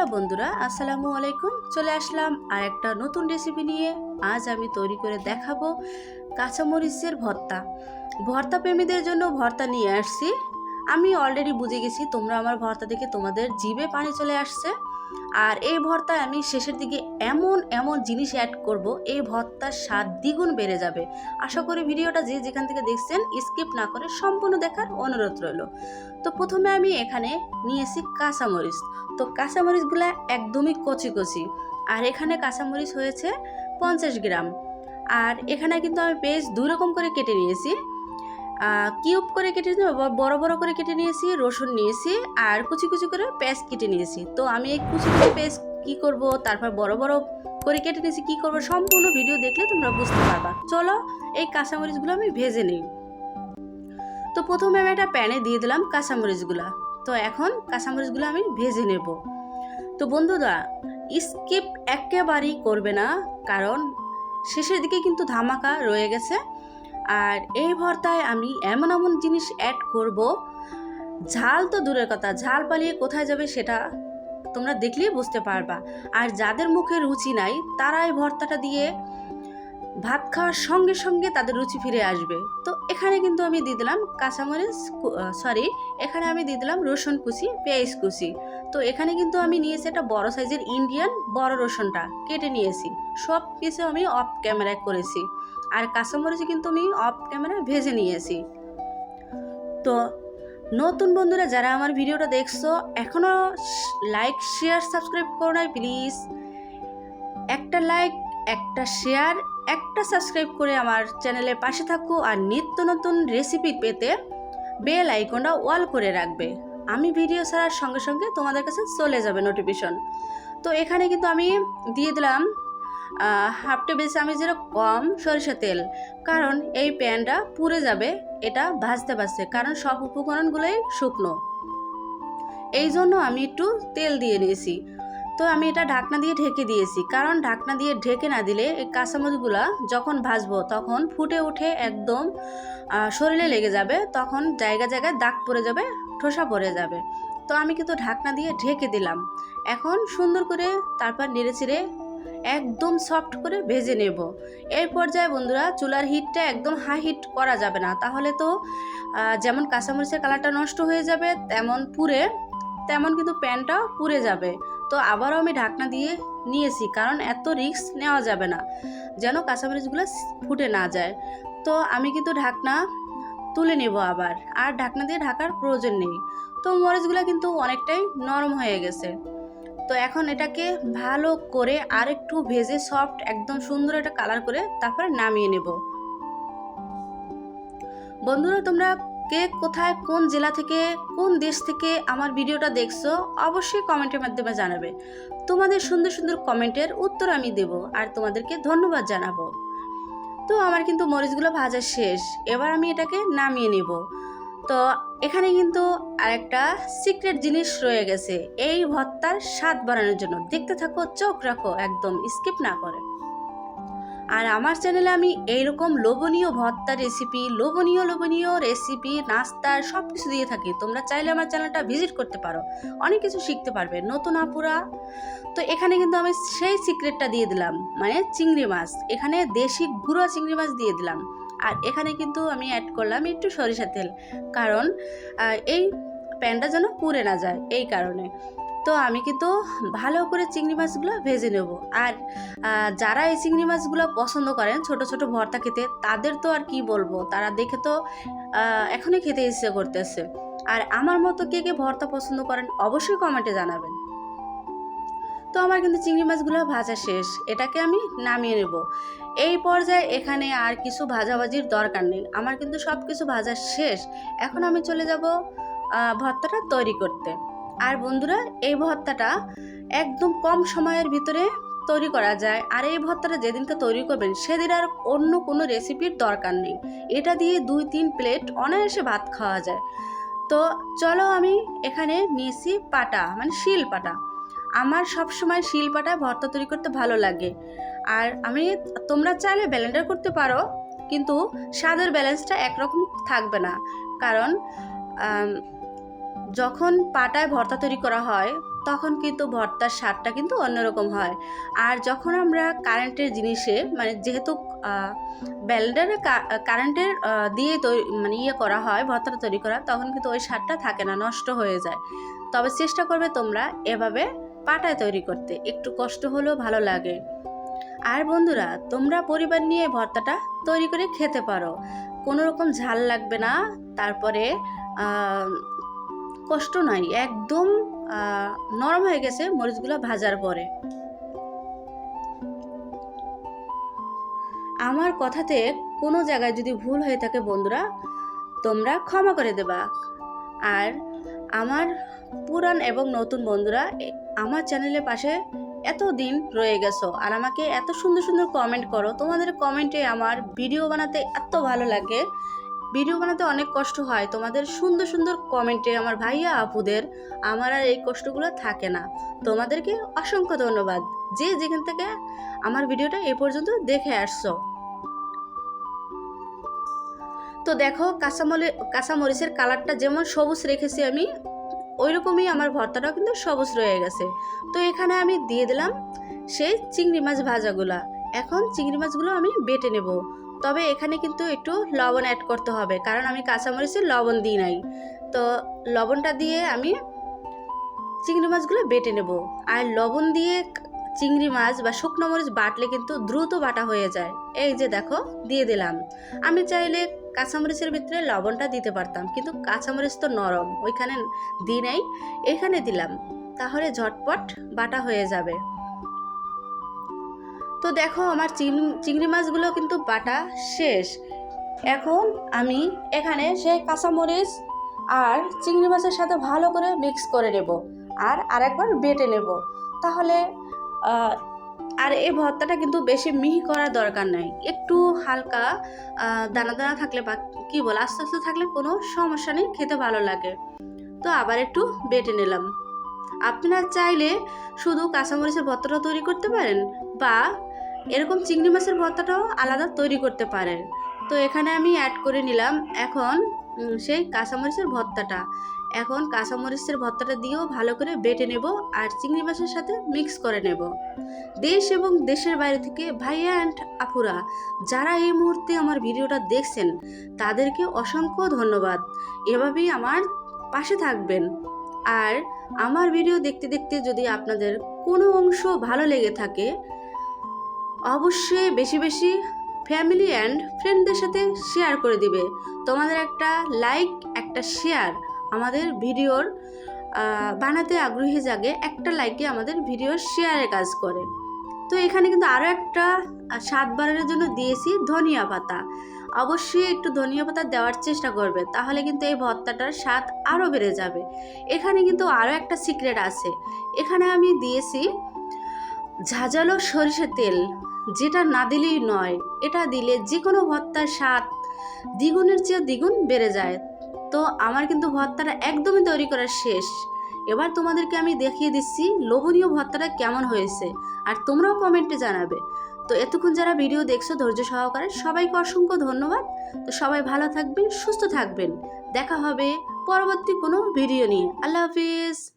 Hello বন্ধুরা, আসসালামু আলাইকুম। চলে আসলাম আর একটা নতুন রেসিপি নিয়ে। আজ আমি তৈরি করে দেখাবো কাঁচামরিচের ভর্তা। ভর্তা প্রেমীদের জন্য ভর্তা নিয়ে আসছি। আমি অলরেডি বুঝে গেছি তোমরা আমার ভর্তা দেখে তোমাদের জিভে পানি চলে আসছে। আর এই ভর্তায় আমি শেষের দিকে এমন এমন জিনিস অ্যাড করব, এই ভর্তার স্বাদ দ্বিগুণ বেড়ে যাবে। আশা করি ভিডিওটা যে যেখান থেকে দেখছেন স্কিপ না করে সম্পূর্ণ দেখার অনুরোধ রইল। তো প্রথমে আমি এখানে নিয়েছি কাঁচামরিচ। তো কাঁচামরিচগুলো একদমই কচি কচি, আর এখানে কাঁচামরিচ হয়েছে 50 গ্রাম। আর এখানে কিন্তু আমি পেস্ট দুই রকম করে কেটে নিয়েছি, কিউব করে কেটে নিয়েছি, বড় বড় করে কেটে নিয়েছি, রসুন নিয়েছি, আর কুচি কুচি করে পেস্ট কেটে নিয়েছি। তো আমি এই কুচি কুচি পেস্ট কী করব, তারপর বড় বড় করে কেটে নিয়েছি কী করবো, সম্পূর্ণ ভিডিও দেখলে তোমরা বুঝতে পারবা। চলো এই কাঁচামরিচগুলো আমি ভেজে নিই। তো প্রথমে আমি একটা প্যানে দিয়ে দিলাম কাঁচামরিচগুলো। তো এখন কাঁচামরিচগুলো আমি ভেজে নেব। তো বন্ধুরা, স্কিপ একেবারেই করবে না, কারণ শেষের দিকে কিন্তু ধামাকা রয়ে গেছে। আর এই ভর্তায় আমি এমন এমন জিনিস অ্যাড করব, ঝাল তো দূরের কথা, ঝাল পালিয়ে কোথায় যাবে সেটা তোমরা দেখলেই বুঝতে পারবা। আর যাদের মুখে রুচি নাই তারা এই ভর্তাটা দিয়ে ভাত খাওয়ার সঙ্গে সঙ্গে তাদের রুচি ফিরে আসবে। তো এখানে কিন্তু আমি দিয়ে দিলাম কাঁচামরিচ, এখানে আমি দিয়ে দিলাম রসুন কুচি, পেঁয়াজ কুচি। তো এখানে কিন্তু আমি নিয়েছি একটা বড় সাইজের ইন্ডিয়ান বড় রসুনটা কেটে নিয়েছি। সব কিছু আমি অফ ক্যামেরায় করেছি, আর কাঁচামরিচ কিন্তু আমি অফ ক্যামেরায় ভেজে নিয়েছি। তো নতুন বন্ধুরা যারা আমার ভিডিওটা দেখছো, এখনও লাইক শেয়ার সাবস্ক্রাইব করো না, প্লিজ একটা লাইক, একটা শেয়ার, একটা সাবস্ক্রাইব করে আমার চ্যানেলের পাশে থাকো। আর নিত্য নতুন রেসিপি পেতে বেল আইকনটা অল করে রাখবে। আমি ভিডিও ছাড়ার সঙ্গে সঙ্গে তোমাদের কাছে চলে যাবে নোটিফিকেশন। তো এখানে কিন্তু আমি দিয়ে দিলাম হাফ টেবিল চামচের কম সরিষা তেল, কারণ এই প্যানটা পুড়ে যাবে এটা ভাজতে ভাজতে, কারণ সব উপকরণগুলোই শুকনো, এই জন্য আমি একটু তেল দিয়ে নিয়েছি। তো আমি এটা ঢাকনা দিয়ে ঢেকে দিয়েছি, কারণ ঢাকনা দিয়ে ঢেকে না দিলে এই কাঁচামরিচগুলো যখন ভাজবো তখন ফুটে উঠে একদম শরীরে লেগে যাবে, তখন জায়গা জায়গায় দাগ পড়ে যাবে, ঠোসা পড়ে যাবে। তো আমি কিন্তু ঢাকনা দিয়ে ঢেকে দিলাম। এখন সুন্দর করে তারপর নেড়ে চেড়ে একদম সফট করে ভেজে নেব। এই পর্যায়ে বন্ধুরা চুলার হিটটা একদম হাই হিট করা যাবে না, তাহলে তো যেমন কাঁচামরিচের কালারটা নষ্ট হয়ে যাবে, তেমন কিন্তু প্যানটাও পুড়ে যাবে। তো আবারও আমি ঢাকনা দিয়ে নিয়েছি, কারণ এত রিস্ক নেওয়া যাবে না, যেন কাঁচামরিচগুলো ফুটে না যায়। তো আমি কিন্তু ঢাকনা তুলে নেব আবার, আর ঢাকনা দিয়ে ঢাকার প্রয়োজন নেই। তো মরিচগুলো কিন্তু অনেকটাই নরম হয়ে গেছে। তো এখন এটাকে ভালো করে আর একটু ভেজে সফট একদম সুন্দর একটা কালার করে তারপরে নামিয়ে নেব। বন্ধুরা, তোমরা কে কোথায়, কোন জেলা থেকে, কোন দেশ থেকে আমার ভিডিওটা দেখছো অবশ্যই কমেন্টের মাধ্যমে জানাবে। তোমাদের সুন্দর সুন্দর কমেন্টের উত্তর আমি দেব, আর তোমাদেরকে ধন্যবাদ জানাবো। তো আমার কিন্তু মরিচগুলো ভাজা শেষ, এবার আমি এটাকে নামিয়ে নেব। তো এখানে কিন্তু আরেকটা সিক্রেট জিনিস রয়ে গেছে এই ভর্তার স্বাদ বাড়ানোর জন্য। দেখতে থাকো, চোখ রাখো, একদম স্কিপ না করে। আর আমার চ্যানেলে আমি এইরকম লোভনীয় ভর্তা রেসিপি, লোভনীয় রেসিপি, নাস্তার সব কিছু দিয়ে থাকি। তোমরা চাইলে আমার চ্যানেলটা ভিজিট করতে পারো, অনেক কিছু শিখতে পারবে নতুন আপুরা। তো এখানে কিন্তু আমি সেই সিক্রেটটা দিয়ে দিলাম, মানে চিংড়ি মাছ, এখানে দেশি গুঁড়ো চিংড়ি মাছ দিয়ে দিলাম। আর এখানে কিন্তু আমি অ্যাড করলাম একটু সরিষা তেল, কারণ এই প্যানটা যেন পুড়ে না যায়, এই কারণে। তো আমি কিন্তু ভালো করে চিংড়ি মাছগুলো ভেজে নেব। আর যারা এই চিংড়ি মাছগুলো পছন্দ করেন ছোট ছোট ভর্তা খেতে, তাদের তো আর কি বলবো, তারা দেখে তো এখনই খেতে ইচ্ছে করতেছে। আর আমার মতো কে কে ভর্তা পছন্দ করেন অবশ্যই কমেন্টে জানাবেন। তো আমার কিন্তু চিংড়ি মাছগুলো ভাজা শেষ, এটাকে আমি নামিয়ে নেব। এই পর্যায়ে এখানে আর কিছু ভাজাভাজির দরকার নেই, আমার কিন্তু সব কিছু ভাজা শেষ। এখন আমি চলে যাব ভর্তাটা তৈরি করতে। আর বন্ধুরা, এই ভর্তাটা একদম কম সময়ের ভিতরে তৈরি করা যায়। আর এই ভর্তাটা যেদিনকে তৈরি করবেন সেদিন আর অন্য কোনো রেসিপির দরকার নেই, এটা দিয়ে 2-3 প্লেট অনায়াসে ভাত খাওয়া যায়। তো চলো, আমি এখানে নিয়েছি পাটা, মানে শিল পাটা। আমার সবসময় শিল পাটায় ভর্তা তৈরি করতে ভালো লাগে। আর তোমরা চাইলে ব্লেন্ডার করতে পারো, কিন্তু স্বাদের ব্যালেন্সটা একরকম থাকবে না, কারণ যখন পাটায় ভর্তা তৈরি করা হয় তখন কিন্তু ভর্তার স্বাদটা কিন্তু অন্যরকম হয়। আর যখন আমরা কারেন্টের জিনিসে মানে যেহেতু ব্লেন্ডারে কারেন্টের দিয়ে মানে করা হয় ভর্তাটা তৈরি করা, তখন কিন্তু ওই স্বাদটা থাকে না, নষ্ট হয়ে যায়। তবে চেষ্টা করবে তোমরা এভাবে পাটায় তৈরি করতে, একটু কষ্ট হলেও ভালো লাগে। আর বন্ধুরা, তোমরা পরিবার নিয়ে ভর্তাটা তৈরি করে খেতে পারো, কোনো রকম ঝাল লাগবে না, তারপরে কষ্ট নাই, একদম নরম হয়ে গেছে মরিচগুলো ভাজার পরে। আমার কথাতে কোনো জায়গায় যদি ভুল হয়ে থাকে বন্ধুরা, তোমরা ক্ষমা করে দেবা। আর আমার পুরান এবং নতুন বন্ধুরা আমার চ্যানেলের পাশে এতদিন রয়ে গেছো আর আমাকে এত সুন্দর সুন্দর কমেন্ট করো। তোমাদের কমেন্টে আমার ভিডিও বানাতে এত ভালো লাগে, ভিডিও বানাতে অনেক কষ্ট হয়, তোমাদের সুন্দর সুন্দর কমেন্টে আমার ভাইয়া আপুদের আমার আর এই কষ্টগুলো থাকে না। তোমাদেরকে অসংখ্য ধন্যবাদ যে যেখান থেকে আমার ভিডিওটা এ পর্যন্ত দেখে আসছো। তো দেখো কাঁচামরিচের কালারটা যেমন সবুজ রেখেছি আমি, ওই রকমই আমার ভর্তাটাও কিন্তু সবুজ রয়ে গেছে। তো এখানে আমি দিয়ে দিলাম সেই চিংড়ি মাছ ভাজাগুলা। এখন চিংড়ি মাছগুলো আমি বেটে নেব, তবে এখানে কিন্তু একটু লবণ অ্যাড করতে হবে, কারণ আমি কাঁচামরিচে লবণ দিই নাই। তো লবণটা দিয়ে আমি চিংড়ি মাছগুলো বেটে নেব। আর লবণ দিয়ে চিংড়ি মাছ বা শুকনো মরিচ বাটলে কিন্তু দ্রুত বাটা হয়ে যায়। এই যে দেখো দিয়ে দিলাম। আমি চাইলে কাঁচামরিচের ভিতরে লবণটা দিতে পারতাম, কিন্তু কাঁচামরিচ তো নরম, ওইখানে দিই নাই, এখানে দিলাম, তাহলে ঝটপট বাটা হয়ে যাবে। তো দেখো আমার চিংড়ি মাছগুলো কিন্তু বাটা শেষ। এখন আমি এখানে সেই কাঁচামরিচ আর চিংড়ি মাছের সাথে ভালো করে মিক্স করে নেব আর আরেকবার বেটে নেব। তাহলে আর এই ভর্তাটা কিন্তু বেশি মিহি করার দরকার নাই, একটু হালকা দানা দানা থাকলে বা কী বল আস্তে আস্তে থাকলে কোনো সমস্যা নেই, খেতে ভালো লাগে। তো আবার একটু বেটে নিলাম। আপনারা চাইলে শুধু কাঁচামরিচের ভর্তাটাও তৈরি করতে পারেন, বা এরকম চিংড়ি মাছের ভর্তাটাও আলাদা তৈরি করতে পারেন। তো এখানে আমি অ্যাড করে নিলাম এখন সেই কাঁচামরিচের ভর্তাটা। এখন কাঁচামরিচের ভর্তাটা দিয়েও ভালো করে বেটে নেব আর চিংড়ি মাছের সাথে মিক্স করে নেব। দেশ এবং দেশের বাইরে থেকে ভাইয়া অ্যান্ড আপুরা যারা এই মুহূর্তে আমার ভিডিওটা দেখছেন, তাদেরকে অসংখ্য ধন্যবাদ। এভাবেই আমার পাশে থাকবেন। আর আমার ভিডিও দেখতে দেখতে যদি আপনাদের কোনো অংশ ভালো লেগে থাকে, অবশ্যই বেশি বেশি ফ্যামিলি অ্যান্ড ফ্রেন্ডদের সাথে শেয়ার করে দিবে। তোমাদের একটা লাইক, একটা শেয়ার আমাদের ভিডিওর বানাতে আগ্রহী জাগে, একটা লাইকে আমাদের ভিডিওর শেয়ারের কাজ করে। তো এখানে কিন্তু আরও একটা স্বাদ বাড়ানোর জন্য দিয়েছি ধনিয়া পাতা। অবশ্যই একটু ধনিয়া পাতা দেওয়ার চেষ্টা করবে, তাহলে কিন্তু এই ভর্তাটার স্বাদ আরও বেড়ে যাবে। এখানে কিন্তু আরও একটা সিক্রেট আছে, এখানে আমি দিয়েছি ঝাঁঝালো সরিষার তেল, যেটা না দিলেই নয়। এটা দিলে যে কোনো ভর্তার স্বাদ দ্বিগুণের চেয়ে দ্বিগুণ বেড়ে যায়। তো আমার কিন্তু ভর্তাটা একদমই তৈরি করা শেষ। এবার তোমাদেরকে আমি দেখিয়ে দিচ্ছি লোভনীয় ভর্তাটা কেমন হয়েছে, আর তোমরাও কমেন্টে জানাবে। তো এতক্ষণ যারা ভিডিও দেখছো ধৈর্য সহকারে, সবাইকে অসংখ্য ধন্যবাদ। তো সবাই ভালো থাকবেন, সুস্থ থাকবেন, দেখা হবে পরবর্তী কোনো ভিডিও নিয়ে। আল্লাহ হাফিজ।